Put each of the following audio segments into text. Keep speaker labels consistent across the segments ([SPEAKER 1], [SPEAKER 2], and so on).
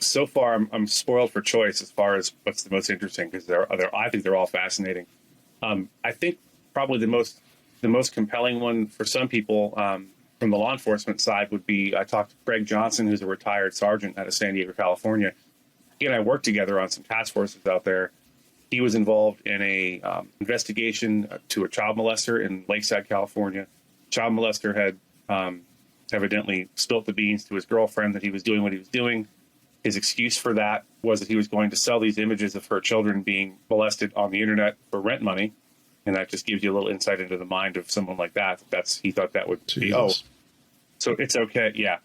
[SPEAKER 1] so far I'm spoiled for choice as far as what's the most interesting because I think they're all fascinating. I think probably the most compelling one for some people from the law enforcement side would be I talked to Craig Johnson, who's a retired sergeant out of San Diego, California. He and I worked together on some task forces out there. He was involved in a investigation to a child molester in Lakeside, California. Child molester had evidently spilt the beans to his girlfriend that he was doing what he was doing. His excuse for that was that he was going to sell these images of her children being molested on the internet for rent money. And that just gives you a little insight into the mind of someone like that. He thought that would be, so it's okay. Yeah.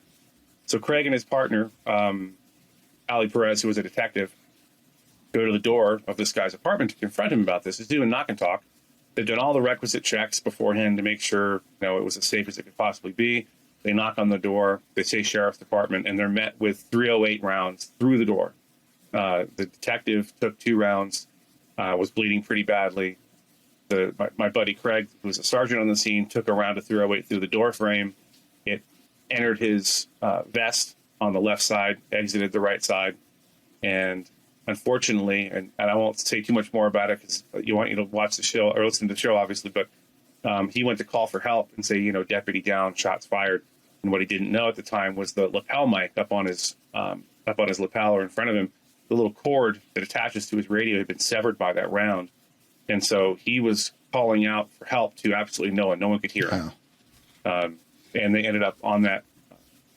[SPEAKER 1] So Craig and his partner, Ali Perez, who was a detective, go to the door of this guy's apartment to confront him about this. He's doing knock and talk. They've done all the requisite checks beforehand to make sure it was as safe as it could possibly be. They knock on the door. They say sheriff's department, and they're met with 308 rounds through the door. The detective took 2 rounds, was bleeding pretty badly. My buddy Craig, who was a sergeant on the scene, took a round of 308 through the door frame. It entered his vest on the left side, exited the right side, and unfortunately, and I won't say too much more about it because you want you to watch the show or listen to the show, obviously, but he went to call for help and say, deputy down, shots fired. And what he didn't know at the time was the lapel mic up on his lapel or in front of him, the little cord that attaches to his radio had been severed by that round. And so he was calling out for help to absolutely no one. No one could hear him. And they ended up on that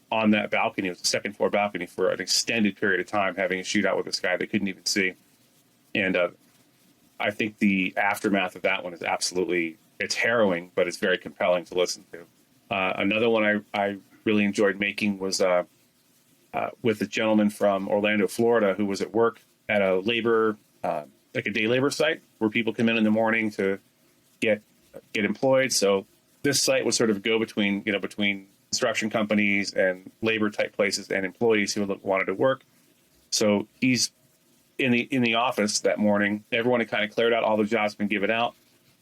[SPEAKER 1] balcony. It was a second floor balcony for an extended period of time, having a shootout with this guy they couldn't even see. And I think the aftermath of that one is it's harrowing, but it's very compelling to listen to. Another one I really enjoyed making was with a gentleman from Orlando, Florida, who was at work at a labor, like a day labor site where people come in the morning to get employed. So this site was sort of go between construction companies and labor type places and employees who wanted to work. So he's in the office that morning. Everyone had kind of cleared out, all the jobs been given out,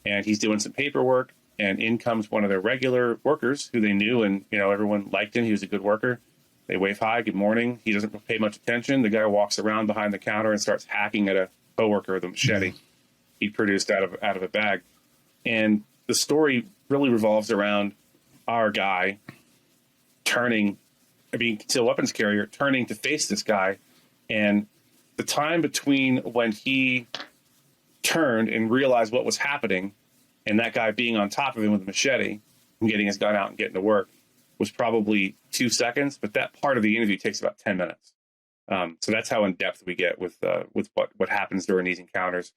[SPEAKER 1] and he's doing some paperwork. And in comes one of their regular workers who they knew, and everyone liked him. He was a good worker. They wave hi, good morning. He doesn't pay much attention. The guy walks around behind the counter and starts hacking at a coworker with a machete he produced out of a bag. And the story really revolves around our guy being concealed weapons carrier, turning to face this guy. And the time between when he turned and realized what was happening and that guy being on top of him with a machete and getting his gun out and getting to work was probably 2 seconds, but that part of the interview takes about 10 minutes. So that's how in depth we get with what happens during these encounters.